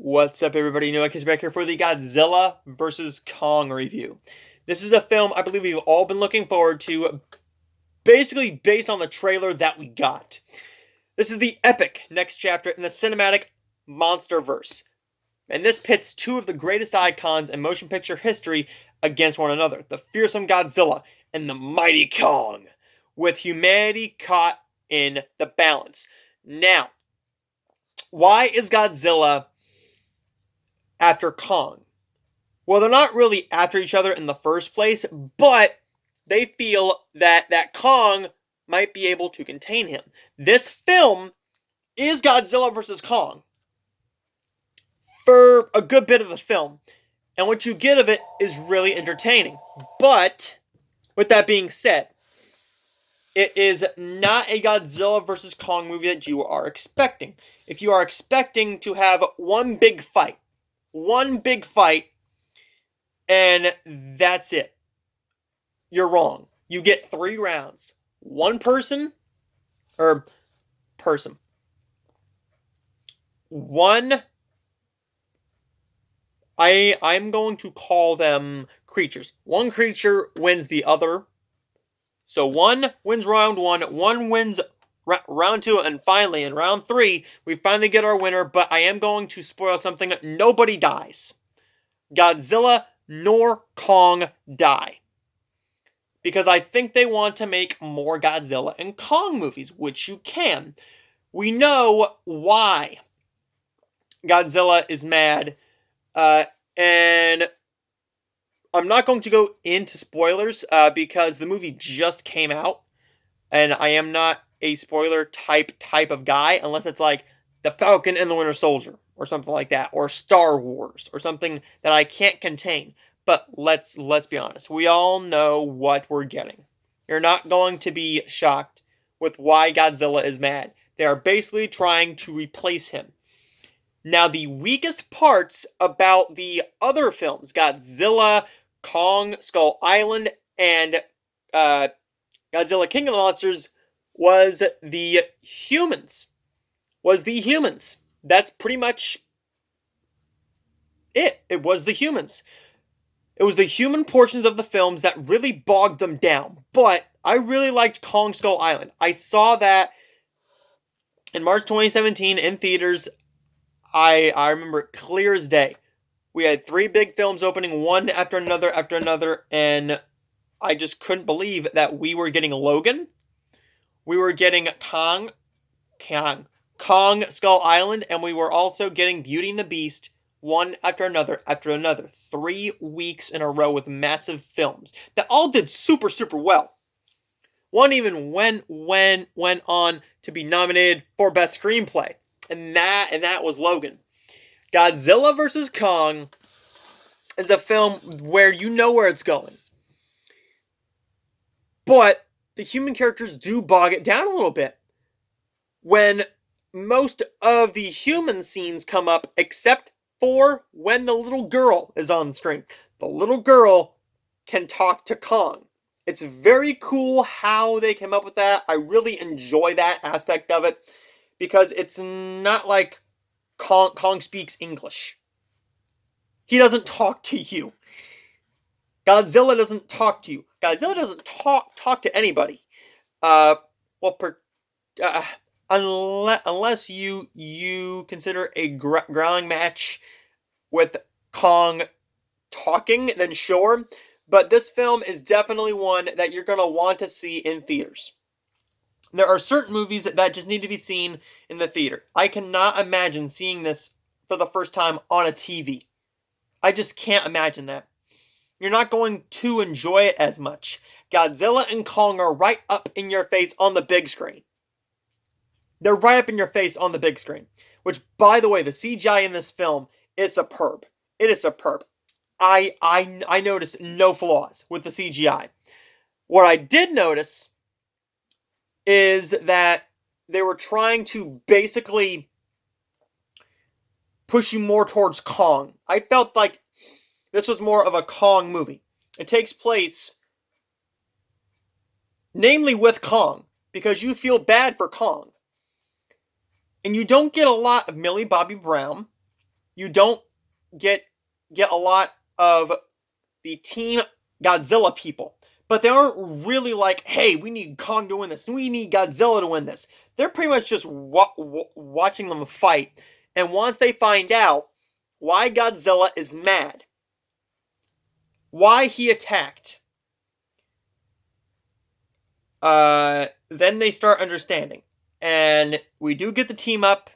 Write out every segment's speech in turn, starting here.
What's up, everybody? Noah is back here for the Godzilla vs. Kong review. This is a film I believe we've all been looking forward to, basically based on the trailer that we got. This is the epic next chapter in the cinematic monsterverse, and this pits two of the greatest icons in motion picture history against one another: the fearsome Godzilla and the mighty Kong, with humanity caught in the balance. Now, why is Godzilla after Kong? Well, they're not really after each other in the first place, but they feel that Kong might be able to contain him. This film is Godzilla versus Kong for a good bit of the film, and what you get of it is really entertaining. But with that being said, it is not a Godzilla versus Kong movie that you are expecting. If you are expecting to have one big fight, and that's it, you're wrong. You get 3 rounds. One person. One. I'm going to call them creatures. One creature wins the other. So one wins round 1, one wins round 2, and finally in round 3, we finally get our winner, but I am going to spoil something. Nobody dies. Godzilla nor Kong die. Because I think they want to make more Godzilla and Kong movies, which you can. We know why Godzilla is mad, and I'm not going to go into spoilers because the movie just came out, and I am not a spoiler type of guy unless it's like The Falcon and the Winter Soldier or something like that, or Star Wars or something that I can't contain. But let's be honest. We all know what we're getting. You're not going to be shocked with why Godzilla is mad. They are basically trying to replace him. Now, the weakest parts about the other films, Godzilla, Kong, Skull Island, and Godzilla King of the Monsters, was the humans. That's pretty much it. It was the humans. It was the human portions of the films that really bogged them down. But I really liked Kong Skull Island. I saw that in March 2017 in theaters. I remember it clear as day. We had 3 big films opening, one after another, and I just couldn't believe that we were getting Logan. We were getting Kong Skull Island, and we were also getting Beauty and the Beast, one after another. 3 weeks in a row with massive films that all did super well. One even went on to be nominated for Best Screenplay, and that was Logan. Godzilla vs. Kong is a film where you know where it's going, but the human characters do bog it down a little bit when most of the human scenes come up, except for when the little girl is on the screen. The little girl can talk to Kong. It's very cool how they came up with that. I really enjoy that aspect of it because it's not like Kong speaks English. He doesn't talk to you. Godzilla doesn't talk to you. Godzilla doesn't talk to anybody. Unless you consider a growling match with Kong talking, then sure. But this film is definitely one that you're going to want to see in theaters. There are certain movies that just need to be seen in the theater. I cannot imagine seeing this for the first time on a TV. I just can't imagine that. You're not going to enjoy it as much. Godzilla and Kong are right up in your face on the big screen. They're right up in your face on the big screen. Which, by the way, the CGI in this film is superb. It is superb. I noticed no flaws with the CGI. What I did notice is that they were trying to basically push you more towards Kong. I felt like this was more of a Kong movie. It takes place namely with Kong, because you feel bad for Kong. And you don't get a lot of Millie Bobby Brown. you don't get a lot of the Team Godzilla people. But they aren't really like, hey, we need Kong to win this. We need Godzilla to win this. They're pretty much just watching them fight. And once they find out why Godzilla is mad, why he attacked, then they start understanding. And we do get the team up.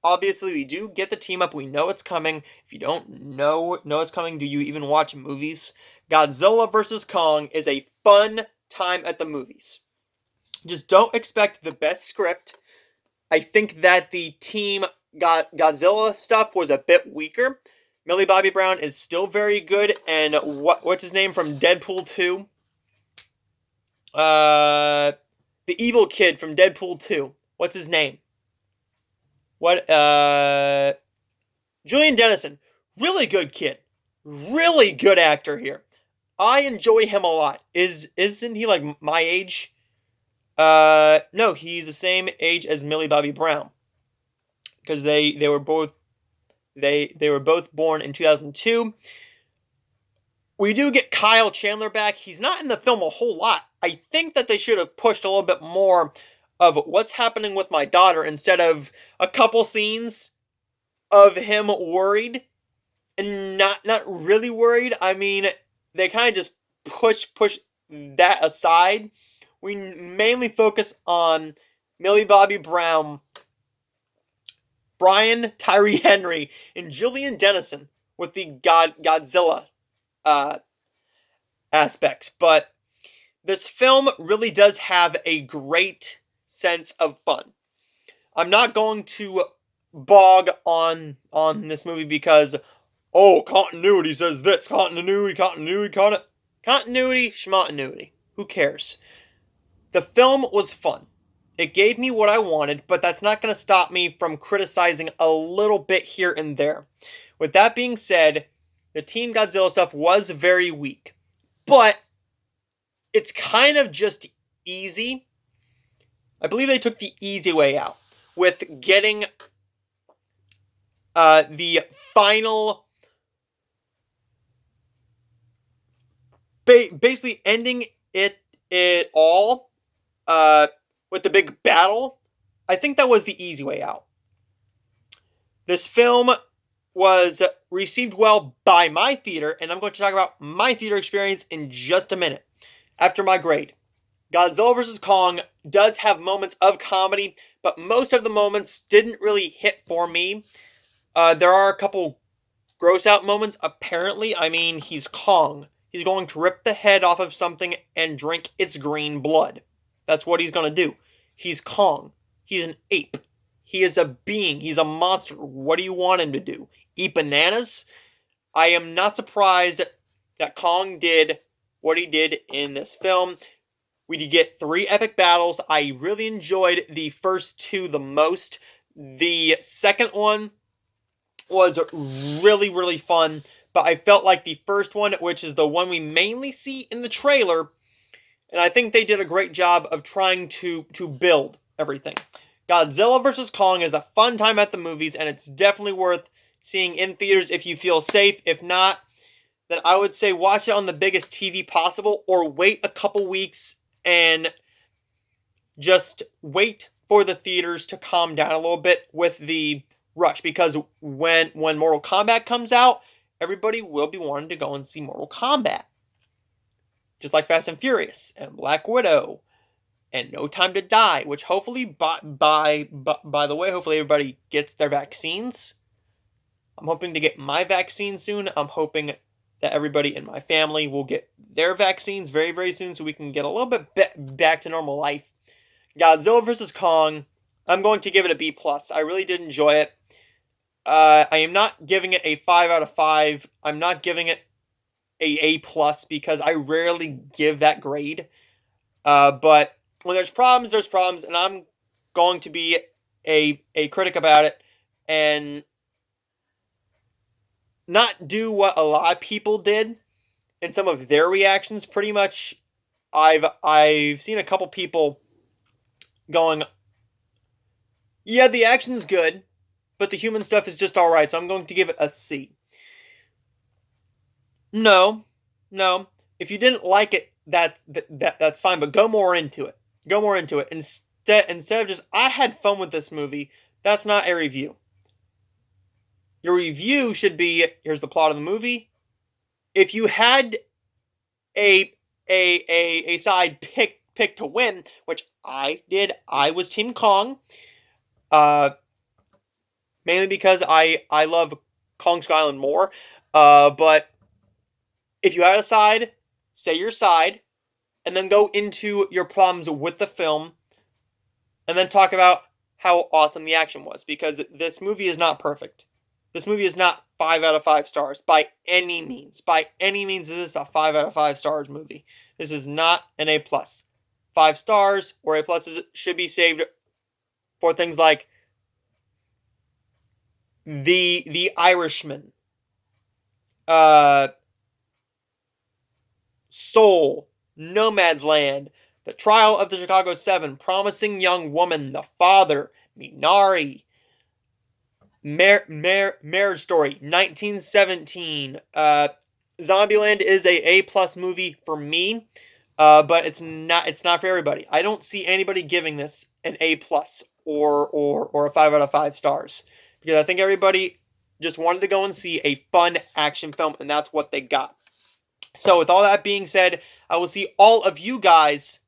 Obviously, we do get the team up. We know it's coming. If you don't know it's coming, do you even watch movies? Godzilla vs. Kong is a fun time at the movies. Just don't expect the best script. I think that the Team Godzilla stuff was a bit weaker. Millie Bobby Brown is still very good, and what's his name from Deadpool 2? The evil kid from Deadpool 2. What's his name? Julian Dennison. Really good kid. Really good actor here. I enjoy him a lot. Isn't he like my age? No, he's the same age as Millie Bobby Brown. Because they were both born in 2002. We do get Kyle Chandler back. He's not in the film a whole lot. I think that they should have pushed a little bit more of what's happening with my daughter instead of a couple scenes of him worried and not really worried. I mean, they kind of just push that aside. We mainly focus on Millie Bobby Brown, Brian Tyree Henry, and Julian Dennison with the Godzilla aspects. But this film really does have a great sense of fun. I'm not going to bog on this movie because, continuity says this, continuity, schmontinuity. Who cares? The film was fun. It gave me what I wanted, but that's not going to stop me from criticizing a little bit here and there. With that being said, the Team Godzilla stuff was very weak. But it's kind of just easy. I believe they took the easy way out with getting the final, basically ending it all with the big battle. I think that was the easy way out. This film was received well by my theater, and I'm going to talk about my theater experience in just a minute after my grade. Godzilla vs. Kong does have moments of comedy, but most of the moments didn't really hit for me. There are a couple gross out moments, apparently. I mean, he's Kong. He's going to rip the head off of something and drink its green blood. That's what he's going to do. He's Kong. He's an ape. He is a being. He's a monster. What do you want him to do? Eat bananas? I am not surprised that Kong did what he did in this film. We did get 3 epic battles. I really enjoyed the first 2 the most. The second one was really, really fun. But I felt like the first one, which is the one we mainly see in the trailer, and I think they did a great job of trying to build everything. Godzilla vs. Kong is a fun time at the movies, and it's definitely worth seeing in theaters if you feel safe. If not, then I would say watch it on the biggest TV possible, or wait a couple weeks and just wait for the theaters to calm down a little bit with the rush. Because when Mortal Kombat comes out, everybody will be wanting to go and see Mortal Kombat. Just like Fast and Furious, and Black Widow, and No Time to Die, which hopefully, by the way, hopefully everybody gets their vaccines. I'm hoping to get my vaccine soon. I'm hoping that everybody in my family will get their vaccines very, very soon so we can get a little bit back to normal life. Godzilla vs. Kong, I'm going to give it a B+. I really did enjoy it. I am not giving it a 5 out of 5. I'm not giving it a A+, because I rarely give that grade. But when there's problems, and I'm going to be a critic about it and not do what a lot of people did in some of their reactions. Pretty much, I've seen a couple people going, yeah, the action's good, but the human stuff is just alright, so I'm going to give it a C. No, no. If you didn't like it, that's fine, but go more into it. Go more into it. Instead of just, I had fun with this movie, that's not a review. Your review should be, here's the plot of the movie. If you had a side pick to win, which I did, I was Team Kong. Mainly because I love Kong Skull Island more. But if you had a side, say your side, and then go into your problems with the film, and then talk about how awesome the action was. Because this movie is not perfect. This movie is not 5 out of 5 stars by any means. By any means, this is a 5 out of 5 stars movie. This is not an A+. 5 stars or A+ should be saved for things like The Irishman, Soul, Nomadland, The Trial of the Chicago 7, Promising Young Woman, The Father, Minari, Marriage Story, 1917. Zombieland is a A+ movie for me, but it's not for everybody. I don't see anybody giving this an A+ or a 5 out of 5 stars, because I think everybody just wanted to go and see a fun action film, and that's what they got. So with all that being said, I will see all of you guys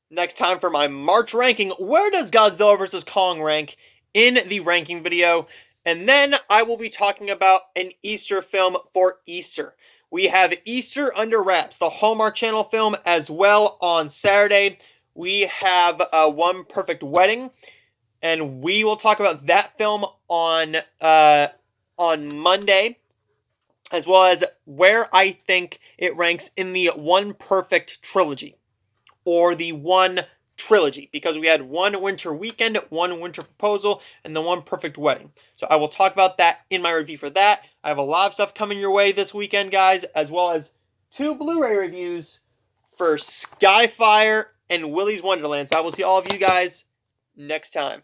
next time for my March ranking. Where does Godzilla vs. Kong rank in the ranking video? And then I will be talking about an Easter film for Easter. We have Easter Under Wraps, the Hallmark Channel film, as well on Saturday. We have One Perfect Wedding, and we will talk about that film on Monday, as well as where I think it ranks in the One Perfect trilogy, or the One Trilogy, because we had One Winter Weekend, One Winter Proposal, and the One Perfect Wedding. So I will talk about that in my review for that. I have a lot of stuff coming your way this weekend, guys, as well as 2 Blu-ray reviews for Skyfire and Willy's Wonderland. So I will see all of you guys next time.